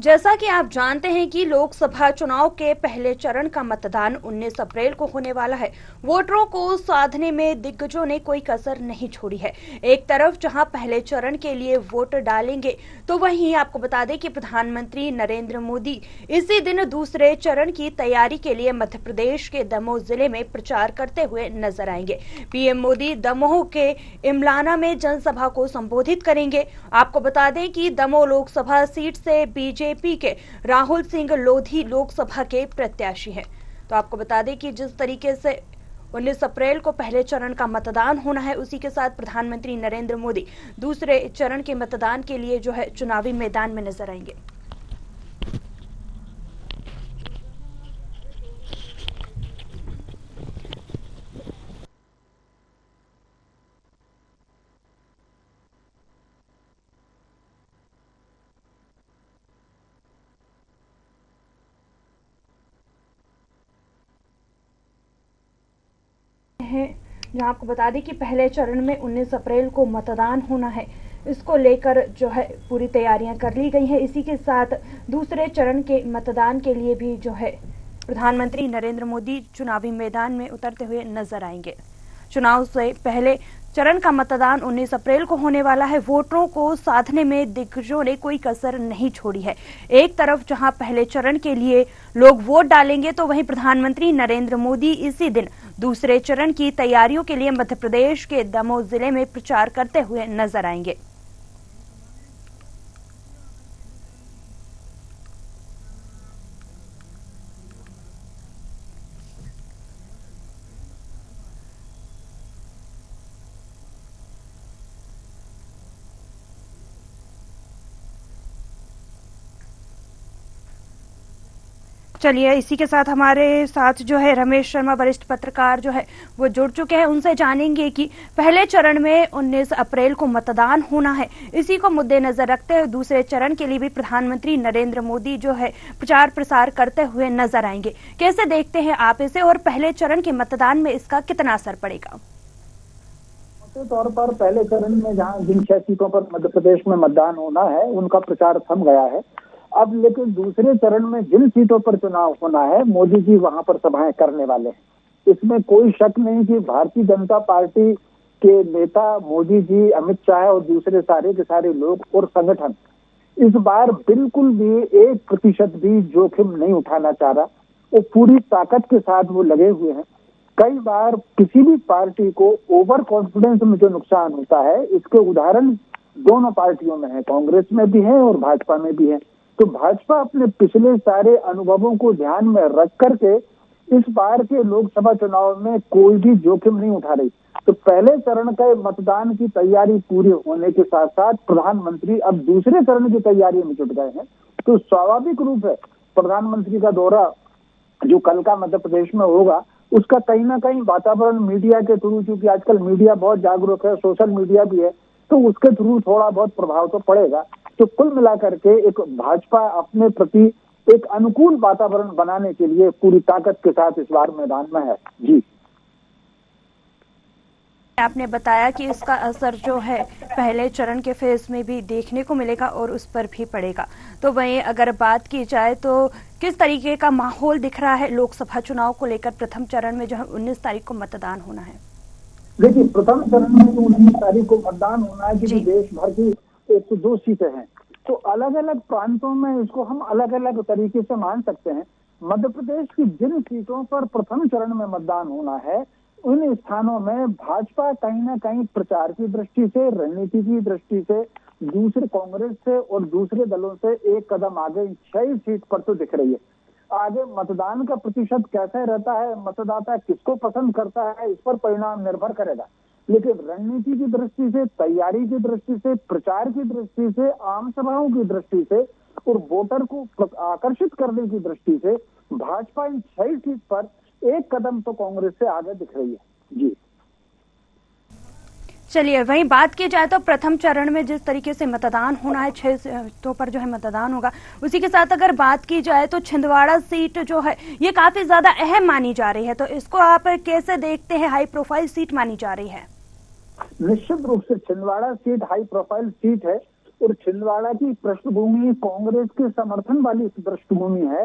जैसा कि आप जानते हैं कि लोकसभा चुनाव के पहले चरण का मतदान 19 अप्रैल को होने वाला है। वोटरों को साधने में दिग्गजों ने कोई कसर नहीं छोड़ी है। एक तरफ जहां पहले चरण के लिए वोट डालेंगे, तो वहीं आपको बता दें कि प्रधानमंत्री नरेंद्र मोदी इसी दिन दूसरे चरण की तैयारी के लिए मध्य प्रदेश के दमोह जिले में प्रचार करते हुए नजर आएंगे। पीएम मोदी दमोह के इमलाना में जनसभा को संबोधित करेंगे। आपको बता दें कि दमोह लोकसभा सीट से बीजेपी के राहुल सिंह लोधी लोकसभा के प्रत्याशी हैं। तो आपको बता दें कि जिस तरीके से 19 अप्रैल को पहले चरण का मतदान होना है, उसी के साथ प्रधानमंत्री नरेंद्र मोदी दूसरे चरण के मतदान के लिए जो है चुनावी मैदान में नजर आएंगे। है जहां आपको बता दें कि पहले चरण में 19 अप्रैल को मतदान होना है, इसको लेकर जो है पूरी तैयारियां कर ली गई हैं। इसी के साथ दूसरे चरण के मतदान के लिए भी जो है प्रधानमंत्री नरेंद्र मोदी चुनावी मैदान में उतरते हुए नजर आएंगे। चुनाव से पहले चरण का मतदान 19 अप्रैल को होने वाला है। वोटरों को साधने में दिग्गजों ने कोई कसर नहीं छोड़ी है। एक तरफ जहां पहले चरण के लिए लोग वोट डालेंगे, तो वहीं प्रधानमंत्री नरेंद्र मोदी इसी दिन दूसरे चरण की तैयारियों के लिए मध्य प्रदेश के दमोह जिले में प्रचार करते हुए नजर आएंगे। चलिए, इसी के साथ हमारे साथ जो है रमेश शर्मा वरिष्ठ पत्रकार जो है वो जुड़ चुके हैं। उनसे जानेंगे कि पहले चरण में 19 अप्रैल को मतदान होना है, इसी को मद्देनजर रखते हुए दूसरे चरण के लिए भी प्रधानमंत्री नरेंद्र मोदी जो है प्रचार प्रसार करते हुए नजर आएंगे। कैसे देखते हैं आप इसे, और पहले चरण के मतदान में इसका कितना असर पड़ेगा? मोटे तौर पर पहले चरण में जहां जिन 6 सीटों पर मध्य प्रदेश में मतदान होना है उनका प्रचार थम गया है। अब लेकिन दूसरे चरण में जिन सीटों पर चुनाव होना है, मोदी जी वहां पर सभाएं करने वाले हैं। इसमें कोई शक नहीं कि भारतीय जनता पार्टी के नेता मोदी जी, अमित शाह और दूसरे सारे के सारे लोग और संगठन इस बार बिल्कुल भी 1% भी जोखिम नहीं उठाना चाह रहा। वो पूरी ताकत के साथ वो लगे हुए हैं। कई बार किसी भी पार्टी को ओवर कॉन्फिडेंस में जो नुकसान होता है, इसके उदाहरण दोनों पार्टियों में है, कांग्रेस में भी है और भाजपा में भी है। तो भाजपा अपने पिछले सारे अनुभवों को ध्यान में रख करके इस बार के लोकसभा चुनाव में कोई भी जोखिम नहीं उठा रही। तो पहले चरण के मतदान की तैयारी पूरी होने के साथ साथ प्रधानमंत्री अब दूसरे चरण की तैयारी में जुट गए हैं। तो स्वाभाविक रूप है प्रधानमंत्री का दौरा जो कल का मध्य प्रदेश में होगा, उसका कहीं ना कहीं वातावरण मीडिया के थ्रू, क्योंकि आजकल मीडिया बहुत जागरूक है, सोशल मीडिया भी है, तो उसके थ्रू थोड़ा बहुत प्रभाव तो पड़ेगा। तो कुल मिलाकर के एक भाजपा अपने प्रति एक अनुकूल वातावरण बनाने के लिए पूरी ताकत के साथ इस बार मैदान में है। जी, आपने बताया कि इसका असर जो है पहले चरण के फेज में भी देखने को मिलेगा और उस पर भी पड़ेगा। तो वहीं अगर बात की जाए तो किस तरीके का माहौल दिख रहा है लोकसभा चुनाव को लेकर? प्रथम चरण में जो है 19 तारीख को मतदान होना है। देखिए, प्रथम चरण में जो 19 तारीख को मतदान होना है, क्योंकि देश भर की 102 सीटें हैं, तो अलग अलग प्रांतों में इसको हम अलग अलग तरीके से मान सकते हैं। मध्य प्रदेश की जिन सीटों पर प्रथम चरण में मतदान होना है, उन स्थानों में भाजपा कहीं ना कहीं प्रचार की दृष्टि से, रणनीति की दृष्टि से दूसरे कांग्रेस से और दूसरे दलों से एक कदम आगे 6 सीट पर तो दिख रही है। आगे मतदान का प्रतिशत कैसे रहता है, मतदाता किसको पसंद करता है, इस पर परिणाम निर्भर करेगा। लेकिन रणनीति की दृष्टि से, तैयारी की दृष्टि से, प्रचार की दृष्टि से, आम सभाओं की दृष्टि से और वोटर को आकर्षित करने की दृष्टि से भाजपा इन 6 सीट पर एक कदम तो कांग्रेस से आगे दिख रही है। जी, चलिए, वहीं बात की जाए तो प्रथम चरण में जिस तरीके से मतदान होना है, 6 सीटों पर जो है मतदान होगा, उसी के साथ अगर बात की जाए तो छिंदवाड़ा सीट जो है ये काफी ज्यादा अहम मानी जा रही है। तो इसको आप कैसे देखते हैं? हाई प्रोफाइल सीट मानी जा रही है। निश्चित रूप से Chhindwara seat high profile seat है और छिंदवाड़ा की पृष्ठभूमि कांग्रेस के समर्थन वाली पृष्ठभूमि है।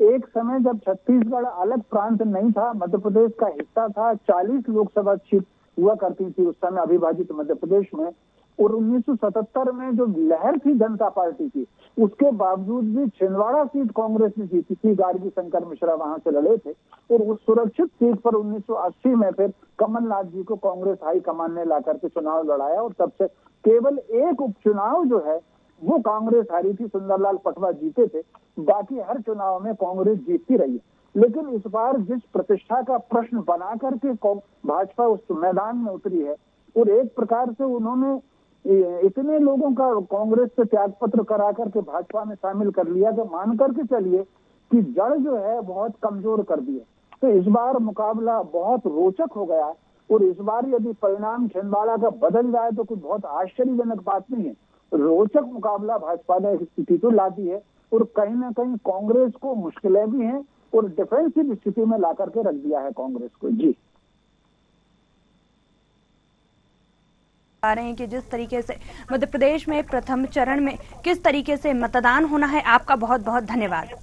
एक समय जब छत्तीसगढ़ अलग प्रांत नहीं था, मध्य प्रदेश का हिस्सा था, 40 लोकसभा सीट हुआ करती थी उस समय अविभाजित मध्य प्रदेश में। और 1977 में जो लहर थी जनता पार्टी की, उसके बावजूद भी छिंदवाड़ा सीट कांग्रेस ने जीती थी। गार्गी शंकर मिश्रा वहां से लड़े थे और उस सुरक्षित सीट पर 1980 में फिर कमलनाथ जी को कांग्रेस हाईकमान ने ला करके चुनाव लड़ाया और तब से केवल एक उपचुनाव जो है वो कांग्रेस हारी थी, सुंदरलाल पटवा जीते थे। बाकी हर चुनाव में कांग्रेस जीतती रही है। लेकिन इस बार जिस प्रतिष्ठा का प्रश्न बना करके भाजपा उस मैदान में उतरी है और एक प्रकार से उन्होंने इतने लोगों का कांग्रेस से त्याग पत्र करा करके भाजपा में शामिल कर लिया कि मान करके चलिए कि जड़ जो है बहुत कमजोर कर दी है। तो इस बार मुकाबला बहुत रोचक हो गया और इस बार यदि परिणाम छिंदवाड़ा का बदल जाए तो कुछ बहुत आश्चर्यजनक बात नहीं है। रोचक मुकाबला भाजपा ने स्थिति तो ला दी है और कहीं ना कहीं कांग्रेस को मुश्किलें भी हैं और डिफेंसिव स्थिति में ला करके रख दिया है कांग्रेस को। जी आ रहे हैं कि जिस तरीके से मध्य प्रदेश में प्रथम चरण में किस तरीके से मतदान होना है। आपका बहुत बहुत धन्यवाद।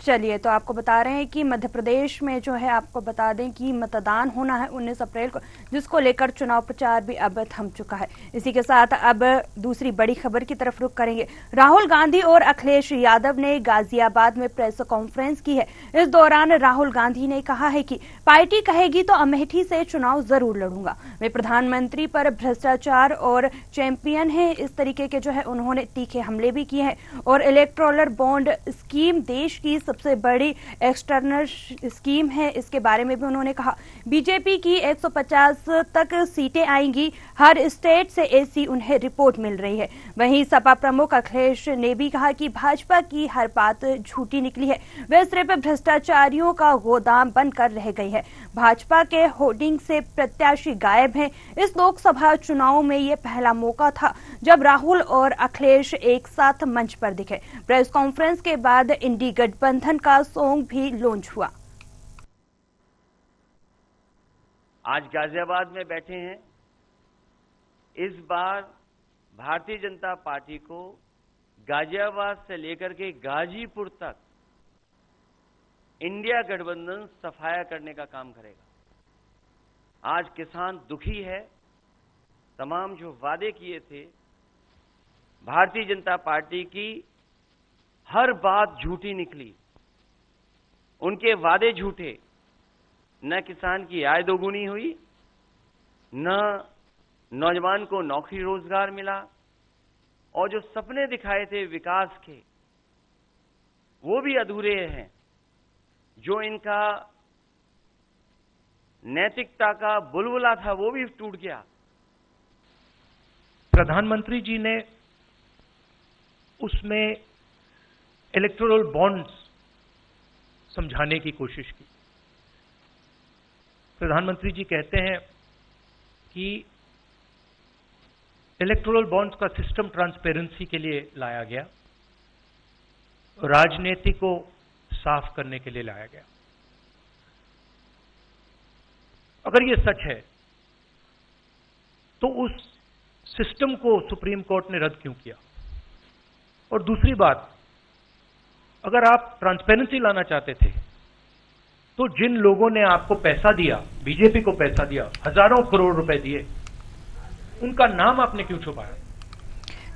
चलिए, तो आपको बता रहे हैं कि मध्य प्रदेश में जो है, आपको बता दें कि मतदान होना है 19 अप्रैल को, जिसको लेकर चुनाव प्रचार भी अब थम चुका है। इसी के साथ अब दूसरी बड़ी खबर की तरफ रुख करेंगे। राहुल गांधी और अखिलेश यादव ने गाजियाबाद में प्रेस कॉन्फ्रेंस की है। इस दौरान राहुल गांधी ने कहा है कि पार्टी कहेगी तो अमेठी से चुनाव जरूर लड़ूंगा। वे प्रधानमंत्री पर भ्रष्टाचार और चैंपियन है, इस तरीके के जो है उन्होंने तीखे हमले भी किए हैं। और इलेक्टोरल बॉन्ड स्कीम देश की सबसे बड़ी एक्सटर्नल स्कीम है, इसके बारे में भी उन्होंने कहा। बीजेपी की 150 तक सीटें आएंगी, हर स्टेट से ऐसी उन्हें रिपोर्ट मिल रही है। वहीं सपा प्रमुख अखिलेश ने भी कहा कि भाजपा की हर बात झूठी निकली है, वे सिर्फ भ्रष्टाचारियों का गोदाम बनकर रह गई है। भाजपा के होर्डिंग से प्रत्याशी गायब हैं। इस लोकसभा चुनाव में ये पहला मौका था जब राहुल और अखिलेश एक साथ मंच पर दिखे। प्रेस कॉन्फ्रेंस के बाद इंडी गठबंधन का सॉन्ग भी लॉन्च हुआ। आज गाजियाबाद में बैठे हैं। इस बार भारतीय जनता पार्टी को गाजियाबाद से लेकर के गाजीपुर तक इंडिया गठबंधन सफाया करने का काम करेगा। आज किसान दुखी है। तमाम जो वादे किए थे, भारतीय जनता पार्टी की हर बात झूठी निकली। उनके वादे झूठे। न किसान की आय दोगुनी हुई, न नौजवान को नौकरी रोजगार मिला, और जो सपने दिखाए थे विकास के, वो भी अधूरे हैं। जो इनका नैतिकता का बुलबुला था, वो भी टूट गया। प्रधानमंत्री जी ने उसमें इलेक्टोरल बॉन्ड्स समझाने की कोशिश की। प्रधानमंत्री जी कहते हैं कि इलेक्टोरल बॉन्ड्स का सिस्टम ट्रांसपेरेंसी के लिए लाया गया, राजनीति को साफ करने के लिए लाया गया। अगर ये सच है तो उस सिस्टम को सुप्रीम कोर्ट ने रद्द क्यों किया? और दूसरी बात, अगर आप ट्रांसपेरेंसी लाना चाहते थे तो जिन लोगों ने आपको पैसा दिया, बीजेपी को पैसा दिया, हजारों करोड़ रुपए दिए, उनका नाम आपने क्यों छुपाया?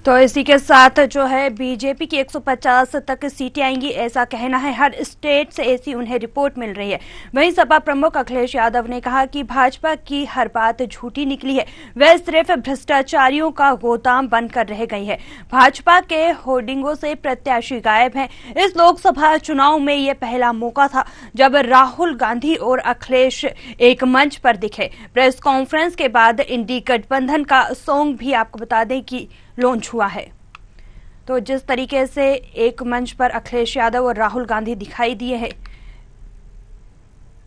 तो इसी के साथ जो है बीजेपी की 150 तक सीटें आएंगी, ऐसा कहना है। हर स्टेट से ऐसी उन्हें रिपोर्ट मिल रही है। वहीं सपा प्रमुख अखिलेश यादव ने कहा कि भाजपा की हर बात झूठी निकली है, वह सिर्फ भ्रष्टाचारियों का गोदाम बनकर रह गई है। भाजपा के होर्डिंगों से प्रत्याशी गायब हैं। इस लोकसभा चुनाव में यह पहला मौका था जब राहुल गांधी और अखिलेश एक मंच पर दिखे। प्रेस कॉन्फ्रेंस के बाद इंडी गठबंधन का सॉन्ग भी आपको बता दें कि लॉन्च हुआ है। तो जिस तरीके से एक मंच पर अखिलेश यादव और राहुल गांधी दिखाई दिए हैं,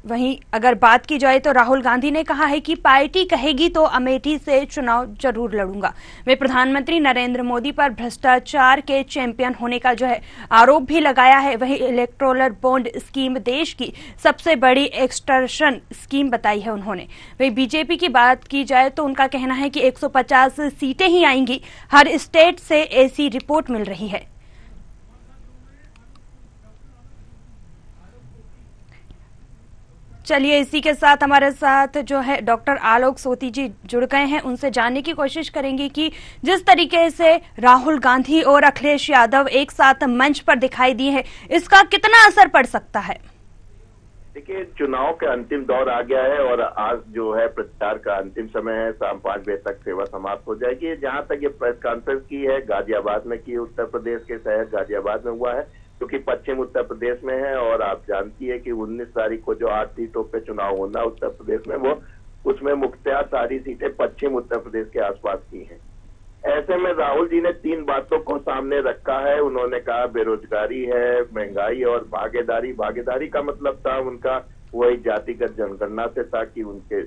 वहीं अगर बात की जाए तो राहुल गांधी ने कहा है कि पार्टी कहेगी तो अमेठी से चुनाव जरूर लड़ूंगा। वे प्रधानमंत्री नरेंद्र मोदी पर भ्रष्टाचार के चैंपियन होने का जो है आरोप भी लगाया है। वहीं इलेक्टोरल बॉन्ड स्कीम देश की सबसे बड़ी एक्सटॉर्शन स्कीम बताई है उन्होंने। वहीं बीजेपी की बात की जाए तो उनका कहना है कि 150 सीटें ही आएंगी, हर स्टेट से ऐसी रिपोर्ट मिल रही है। चलिए, इसी के साथ हमारे साथ जो है डॉक्टर आलोक सोती जी जुड़ गए हैं, उनसे जानने की कोशिश करेंगे कि जिस तरीके से राहुल गांधी और अखिलेश यादव एक साथ मंच पर दिखाई दिए हैं, इसका कितना असर पड़ सकता है? देखिए, चुनाव के अंतिम दौर आ गया है और आज जो है प्रचार का अंतिम समय है। शाम 5 बजे तक सेवा समाप्त हो जाएगी। जहां तक ये प्रेस कॉन्फ्रेंस की है, गाजियाबाद में की, उत्तर प्रदेश के शहर गाजियाबाद में हुआ है, क्योंकि पश्चिम उत्तर प्रदेश में है और आप जानती है कि 19 तारीख को जो 8 सीटों पे चुनाव होना उत्तर प्रदेश में, वो उसमें मुख्यतः सारी सीटें पश्चिम उत्तर प्रदेश के आसपास की हैं। ऐसे में राहुल जी ने 3 बातों को सामने रखा है। उन्होंने कहा बेरोजगारी है, महंगाई और भागीदारी। भागीदारी का मतलब था उनका वही जातिगत जनगणना से था कि उनके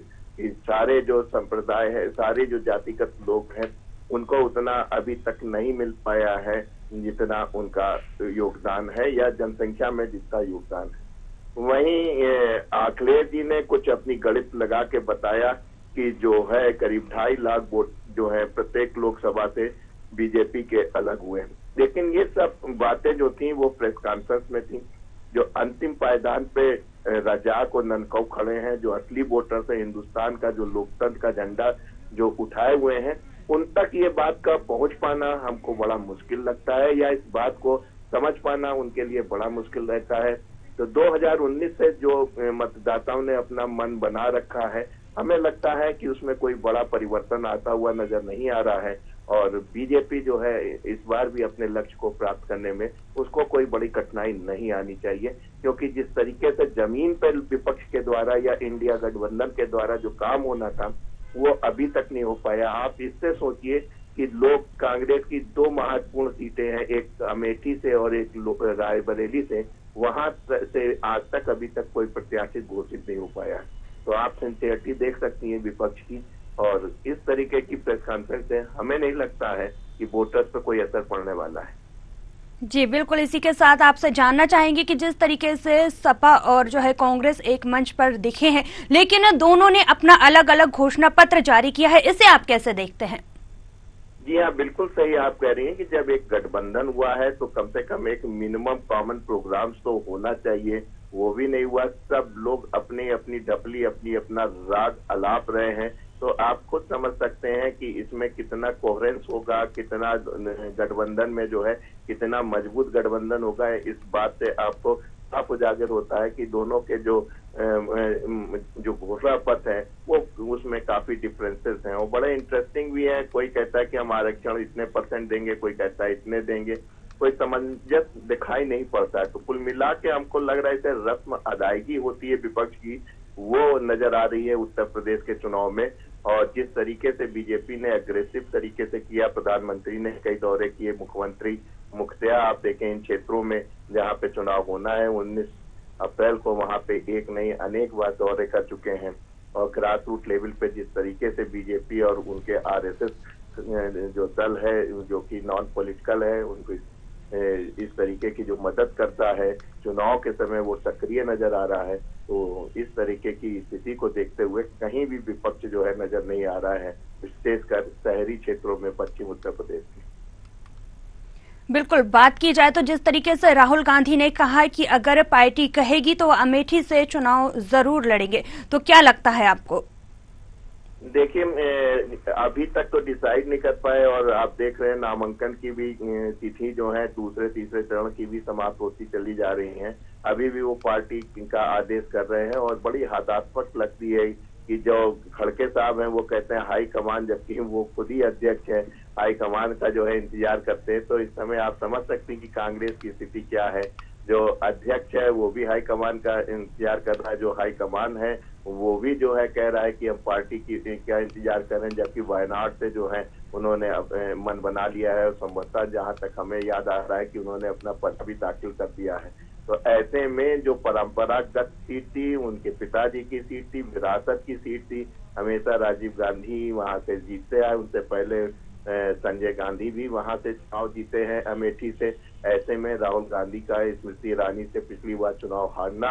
सारे जो संप्रदाय है, सारे जो जातिगत लोग हैं, उनको उतना अभी तक नहीं मिल पाया है जितना उनका योगदान है या जनसंख्या में जितना योगदान है। वहीं अखिलेश जी ने कुछ अपनी गणित लगा के बताया कि जो है करीब 2.5 लाख वोट जो है प्रत्येक लोकसभा से बीजेपी के अलग हुए। लेकिन ये सब बातें जो थी वो प्रेस कॉन्फ्रेंस में थी। जो अंतिम पायदान पे रजाक और ननकौ खड़े हैं, जो असली वोटर्स है, हिंदुस्तान का जो लोकतंत्र का झंडा जो उठाए हुए हैं, उन तक ये बात का पहुंच पाना हमको बड़ा मुश्किल लगता है, या इस बात को समझ पाना उनके लिए बड़ा मुश्किल रहता है। तो 2019 से जो मतदाताओं ने अपना मन बना रखा है, हमें लगता है कि उसमें कोई बड़ा परिवर्तन आता हुआ नजर नहीं आ रहा है और बीजेपी जो है इस बार भी अपने लक्ष्य को प्राप्त करने में उसको कोई बड़ी कठिनाई नहीं आनी चाहिए, क्योंकि जिस तरीके से जमीन पर विपक्ष के द्वारा या इंडिया गठबंधन के द्वारा जो काम होना था वो अभी तक नहीं हो पाया। आप इससे सोचिए कि लोग कांग्रेस की 2 महत्वपूर्ण सीटें हैं, एक अमेठी से और एक रायबरेली से, वहां से आज तक अभी तक कोई प्रत्याशी घोषित नहीं हो पाया। तो आप सिंसियरिटी देख सकती हैं विपक्ष की, और इस तरीके की प्रेस कॉन्फ्रेंस से हमें नहीं लगता है कि वोटर्स पर कोई असर पड़ने वाला है। जी बिल्कुल, इसी के साथ आपसे जानना चाहेंगे कि जिस तरीके से सपा और जो है कांग्रेस एक मंच पर दिखे हैं, लेकिन दोनों ने अपना अलग अलग घोषणा पत्र जारी किया है, इसे आप कैसे देखते हैं? जी हाँ, बिल्कुल सही आप कह रही हैं कि जब एक गठबंधन हुआ है तो कम से कम एक मिनिमम कॉमन प्रोग्राम्स तो होना चाहिए। वो भी नहीं हुआ। सब लोग अपनी अपनी डपली, अपनी अपना राग अलाप रहे हैं। तो आप खुद समझ सकते हैं कि इसमें कितना कोहेरेंस होगा, कितना गठबंधन में जो है कितना मजबूत गठबंधन होगा। इस बात से आपको साफ उजागर होता है कि दोनों के जो घोषणा पत्र है वो उसमें काफी डिफरेंसेस हैं और बड़े इंटरेस्टिंग भी है। कोई कहता है कि हम आरक्षण इतने % देंगे, कोई कहता है इतने देंगे, कोई समंजस दिखाई नहीं पड़ता है। तो कुल मिला के हमको लग रहा है इसे रस्म अदायगी होती है विपक्ष की, वो नजर आ रही है उत्तर प्रदेश के चुनाव में। और जिस तरीके से बीजेपी ने अग्रेसिव तरीके से किया, प्रधानमंत्री ने कई दौरे किए, मुख्यमंत्री मुख्यतः आप देखें इन क्षेत्रों में जहां पे चुनाव होना है 19 अप्रैल को वहां पे एक नहीं अनेक बार दौरे कर चुके हैं। और ग्रास रूट लेवल पे जिस तरीके से बीजेपी और उनके RSS जो दल है जो कि नॉन पॉलिटिकल है, उनको इस तरीके की जो मदद करता है चुनाव के समय वो सक्रिय नजर आ रहा है। तो इस तरीके की स्थिति को देखते हुए कहीं भी विपक्ष जो है नजर नहीं आ रहा है, विशेषकर शहरी क्षेत्रों में पश्चिम उत्तर प्रदेश में। बिल्कुल, बात की जाए तो जिस तरीके से राहुल गांधी ने कहा कि अगर पार्टी कहेगी तो अमेठी से चुनाव जरूर लड़ेंगे, तो क्या लगता है आपको? देखिए, अभी तक तो डिसाइड नहीं कर पाए और आप देख रहे हैं नामांकन की भी तिथि जो है दूसरे तीसरे चरण की भी समाप्त होती चली जा रही है। अभी भी वो पार्टी का आदेश कर रहे हैं और बड़ी हास्यास्पद लगती है कि जो खड़के साहब हैं वो कहते हैं हाई कमान, जबकि वो खुद ही अध्यक्ष है, हाई कमान का जो है इंतजार करते हैं। तो इस समय आप समझ सकते हैं कि कांग्रेस की स्थिति क्या है। जो अध्यक्ष है वो भी हाई कमान का इंतजार कर रहा है, जो हाई कमान है वो भी जो है कह रहा है कि हम पार्टी की क्या इंतजार कर रहे हैं, जबकि वायनाड से जो है उन्होंने मन बना लिया है और संभवतः जहां तक हमें याद आ रहा है कि उन्होंने अपना पर्चा भी दाखिल कर दिया है। तो ऐसे में जो परंपरागत सीट थी, उनके पिताजी की सीट थी, विरासत की सीट थी, हमेशा राजीव गांधी वहां से जीतते आए। उनसे पहले संजय गांधी भी वहां से चुनाव जीते हैं अमेठी से। ऐसे में राहुल गांधी का स्मृति ईरानी से पिछली बार चुनाव हारना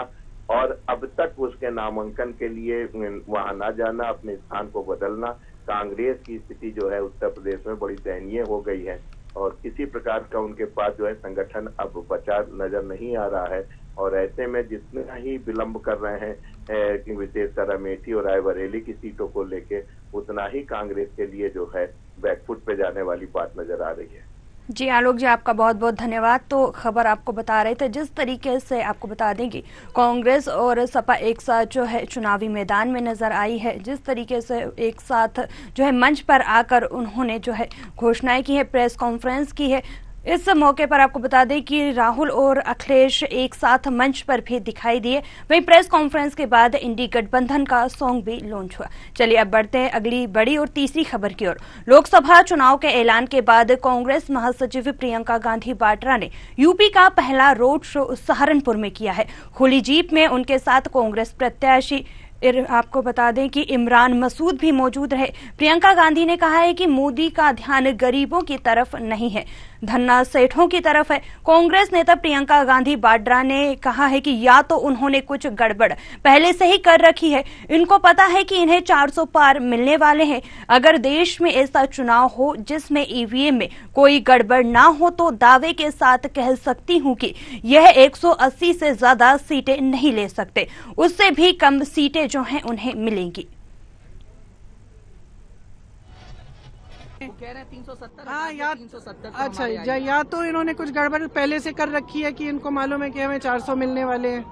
और अब तक उसके नामांकन के लिए वहां ना जाना, अपने स्थान को बदलना, कांग्रेस की स्थिति जो है उत्तर प्रदेश में बड़ी दयनीय हो गई है और किसी प्रकार का उनके पास जो है संगठन अब बचा नजर नहीं आ रहा है। और ऐसे में जितना ही विलंब कर रहे हैं विशेषकर अमेठी और रायबरेली की सीटों को लेके, उतना ही कांग्रेस के लिए जो है बैकफुट पे जाने वाली बात नजर आ रही है। जी आलोक जी, आपका बहुत बहुत धन्यवाद। तो खबर आपको बता रहे थे, जिस तरीके से आपको बता दें कि कांग्रेस और सपा एक साथ जो है चुनावी मैदान में नजर आई है, जिस तरीके से एक साथ जो है मंच पर आकर उन्होंने जो है घोषणाएं की है, प्रेस कॉन्फ्रेंस की है। इस मौके पर आपको बता दें कि राहुल और अखिलेश एक साथ मंच पर भी दिखाई दिए। वहीं प्रेस कॉन्फ्रेंस के बाद इंडी गठबंधन का सॉन्ग भी लॉन्च हुआ। चलिए अब बढ़ते हैं अगली बड़ी और तीसरी खबर की ओर। लोकसभा चुनाव के ऐलान के बाद कांग्रेस महासचिव प्रियंका गांधी वाड्रा ने यूपी का पहला रोड शो सहारनपुर में किया है। खुली जीप में उनके साथ कांग्रेस प्रत्याशी आपको बता दें कि इमरान मसूद भी मौजूद रहे। प्रियंका गांधी ने कहा है कि मोदी का ध्यान गरीबों की तरफ नहीं है, धन्ना सेठों की तरफ है। कांग्रेस नेता प्रियंका गांधी वाड्रा ने कहा है कि या तो उन्होंने कुछ गड़बड़ पहले से ही कर रखी है, इनको पता है कि इन्हें 400 पार मिलने वाले हैं। अगर देश में ऐसा चुनाव हो जिसमें ईवीएम में कोई गड़बड़ ना हो तो दावे के साथ कह सकती हूं कि यह 180 से ज्यादा सीटें नहीं ले सकते, उससे भी कम सीटें जो हैं उन्हें मिलेंगी। कह रहे हैं 370। हाँ यार, 370 अच्छा या तो इन्होंने कुछ गड़बड़ पहले से कर रखी है कि इनको मालूम है कि हमें 400 मिलने वाले हैं,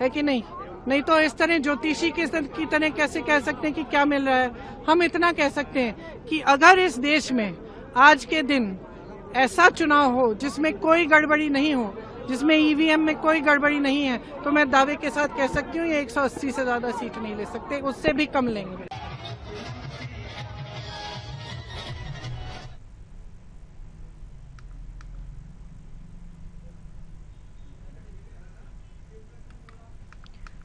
है कि नहीं? नहीं तो इस तरह ज्योतिषी की तरह कैसे कह सकते हैं कि क्या मिल रहा है। हम इतना कह सकते हैं कि अगर इस देश में आज के दिन ऐसा चुनाव हो जिसमें कोई गड़बड़ी नहीं हो, जिसमें ईवीएम में कोई गड़बड़ी नहीं है, तो मैं दावे के साथ कह सकती हूँ ये 180 से ज्यादा सीट नहीं ले सकते, उससे भी कम लेंगे।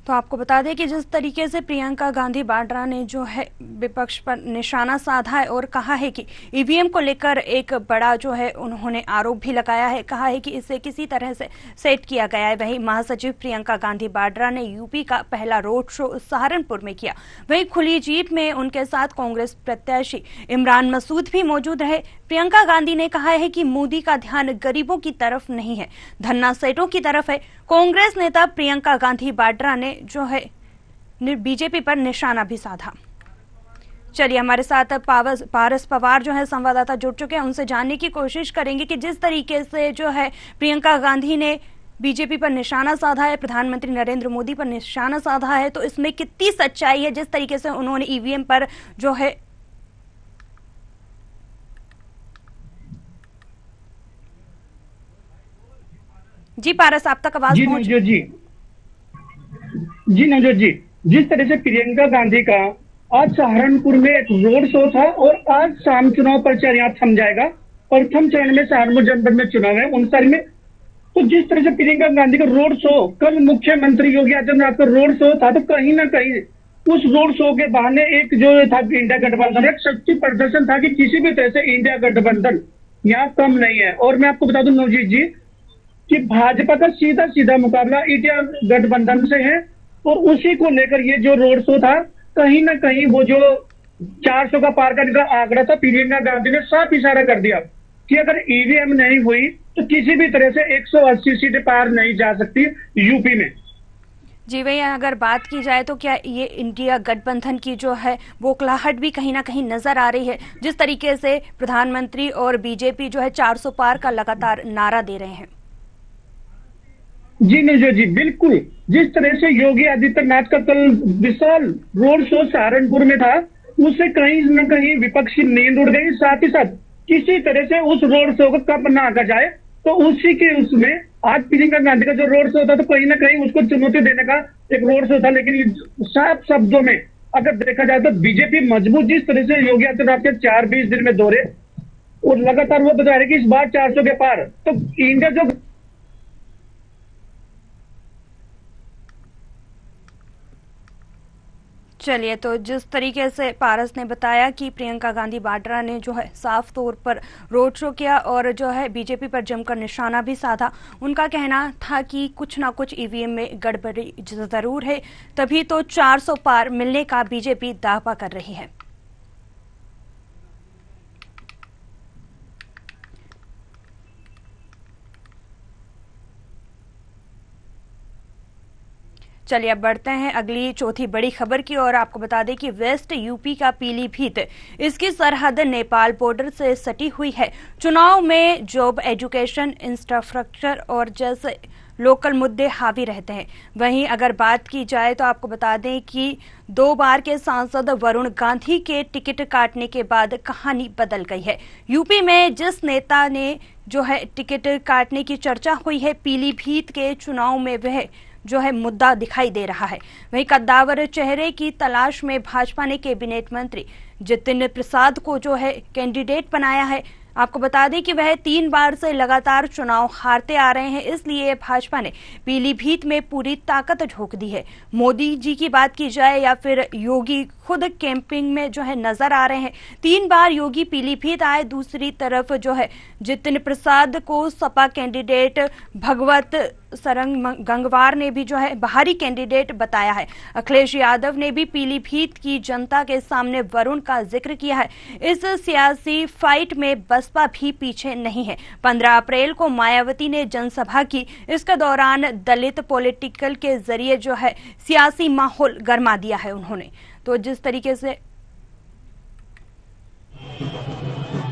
तो आपको बता दें कि जिस तरीके से प्रियंका गांधी वाड्रा ने जो है विपक्ष पर निशाना साधा है और कहा है कि ईवीएम को लेकर एक बड़ा जो है उन्होंने आरोप भी लगाया है, कहा है कि इसे किसी तरह से सेट किया गया है। वहीं महासचिव प्रियंका गांधी वाड्रा ने यूपी का पहला रोड शो सहारनपुर में किया। वहीं खुली जीप में उनके साथ कांग्रेस प्रत्याशी इमरान मसूद भी मौजूद रहे। प्रियंका गांधी ने कहा है कि मोदी का ध्यान गरीबों की तरफ नहीं है, धन्ना सेठों की तरफ है। कांग्रेस नेता प्रियंका गांधी वाड्रा ने जो है बीजेपी पर निशाना भी साधा। चलिए हमारे साथ पारस पवार जो है संवाददाता जुड़ चुके हैं, उनसे जानने की कोशिश करेंगे कि जिस तरीके से जो है प्रियंका गांधी ने बीजेपी पर निशाना साधा है, प्रधानमंत्री नरेंद्र मोदी पर निशाना साधा है, तो इसमें कितनी सच्चाई है जिस तरीके से उन्होंने ईवीएम पर जो है जी पारस आप तक आवाज पहुंच जी नवजोत जी, जिस तरह से प्रियंका गांधी का आज सहारनपुर में एक रोड शो था और आज शाम चुनाव प्रचार यहाँ थम जाएगा। प्रथम चरण में सहारनपुर जनपद में चुनाव है 59 में। तो जिस तरह से प्रियंका गांधी का रोड शो, कल मुख्यमंत्री योगी आदित्यनाथ का रोड शो था, तो कहीं ना कहीं उस रोड शो के बहाने एक जो था इंडिया गठबंधन, एक शक्ति प्रदर्शन था कि किसी भी तरह से इंडिया गठबंधन यहाँ कम नहीं है। और मैं आपको बता दूं नवजीत जी कि भाजपा का सीधा सीधा मुकाबला इंडिया गठबंधन से है और उसी को लेकर ये जो रोड शो था, कहीं ना कहीं वो जो 400 का पार करने का आंकड़ा था, प्रियंका गांधी ने साफ इशारा कर दिया कि अगर ईवीएम नहीं हुई तो किसी भी तरह से 180 सीटें पार नहीं जा सकती यूपी में। जी भैया, अगर बात की जाए तो क्या ये इंडिया गठबंधन की जो है बौखलाहट भी कहीं ना कहीं नजर आ रही है, जिस तरीके से प्रधानमंत्री और बीजेपी जो है 400 पार का लगातार नारा दे रहे हैं? जी नवजोत जी, बिल्कुल। जिस तरह से योगी आदित्यनाथ का कल विशाल रोड शो सहारनपुर में था, उससे कहीं न कहीं विपक्ष की नींद उड़ गई। साथ ही साथ किसी तरह से उस रोड शो को कब ना आका जाए, तो उसी के उसमें आज प्रियंका गांधी का जो रोड शो था, तो कहीं ना कहीं उसको चुनौती देने का एक रोड शो था। लेकिन साफ शब्दों में अगर देखा जाए तो बीजेपी मजबूत, जिस तरह से योगी आदित्यनाथ के 4-20 दिन में दौरे और लगातार वो बता रहे कि इस बार 400 के पार, तो इंडिया जो चलिए, तो जिस तरीके से पारस ने बताया कि प्रियंका गांधी वाड्रा ने जो है साफ तौर पर रोड शो किया और जो है बीजेपी पर जमकर निशाना भी साधा। उनका कहना था कि कुछ ना कुछ ईवीएम में गड़बड़ी जरूर है, तभी तो 400 पार मिलने का बीजेपी दावा कर रही है। चलिए अब बढ़ते हैं अगली चौथी बड़ी खबर की ओर। आपको बता दें कि वेस्ट यूपी का पीलीभीत, इसकी सरहद नेपाल बॉर्डर से सटी हुई है। चुनाव में जॉब, एजुकेशन, इंफ्रास्ट्रक्चर और जैसे लोकल मुद्दे हावी रहते हैं। वहीं अगर बात की जाए तो आपको बता दें कि 2 बार के सांसद वरुण गांधी के टिकट काटने के बाद कहानी बदल गई है। यूपी में जिस नेता ने जो है टिकट काटने की चर्चा हुई है, पीलीभीत के चुनाव में वह जो है मुद्दा दिखाई दे रहा है। वहीं कद्दावर चेहरे की तलाश में भाजपा ने कैबिनेट मंत्री जितिन प्रसाद को जो है कैंडिडेट बनाया है। आपको बता दें कि वह 3 बार से लगातार चुनाव हारते आ रहे हैं, इसलिए भाजपा ने पीलीभीत में पूरी ताकत झोंक दी है। मोदी जी की बात की जाए या फिर योगी खुद कैंपिंग में जो है नजर आ रहे हैं। 3 बार योगी पीलीभीत आए। दूसरी तरफ जो है जितिन प्रसाद को सपा कैंडिडेट भगवत सरंग गंगवार ने भी जो है बाहरी कैंडिडेट बताया है। अखिलेश यादव ने भी पीलीभीत की जनता के सामने वरुण का जिक्र किया है। इस सियासी फाइट में बसपा भी पीछे नहीं है। 15 अप्रैल को मायावती ने जनसभा की। इसके दौरान दलित पॉलिटिकल के जरिए जो है सियासी माहौल गरमा दिया है उन्होंने। तो जिस तरीके से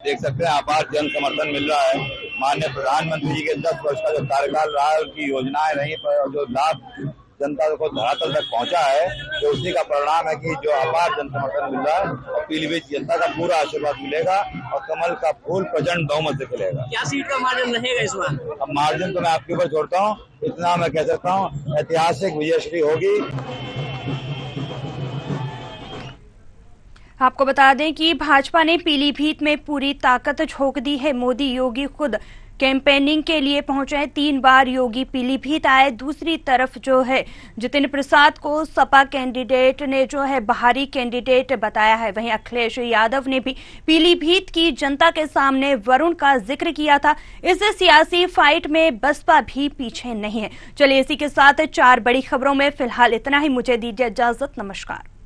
देख सकते हैं अपार जन समर्थन मिल रहा है। माननीय प्रधानमंत्री जी के 10 वर्ष का जो कार्यकाल रहा है, उनकी योजनाएं रही और जो लाभ जनता को धरातल तक पहुंचा है, तो उसी का परिणाम है कि जो अपार जन समर्थन मिल रहा है और पीलीभीत जनता का पूरा आशीर्वाद मिलेगा और कमल का फूल प्रचंड बहुमत से खिलेगा। क्या सीट का मार्जिन रहेगा इस बार? अब मार्जिन तो मैं आपके ऊपर छोड़ता हूँ, इतना मैं कह सकता हूँ ऐतिहासिक विजयश्री होगी। आपको बता दें कि भाजपा ने पीलीभीत में पूरी ताकत झोंक दी है। मोदी योगी खुद कैंपेनिंग के लिए पहुंचे हैं। 3 बार योगी पीलीभीत आए। दूसरी तरफ जो है जितिन प्रसाद को सपा कैंडिडेट ने जो है बाहरी कैंडिडेट बताया है। वहीं अखिलेश यादव ने भी पीलीभीत की जनता के सामने वरुण का जिक्र किया था। इस सियासी फाइट में बसपा भी पीछे नहीं है। चलिए इसी के साथ 4 बड़ी खबरों में फिलहाल इतना ही। मुझे दीजिए इजाजत। नमस्कार।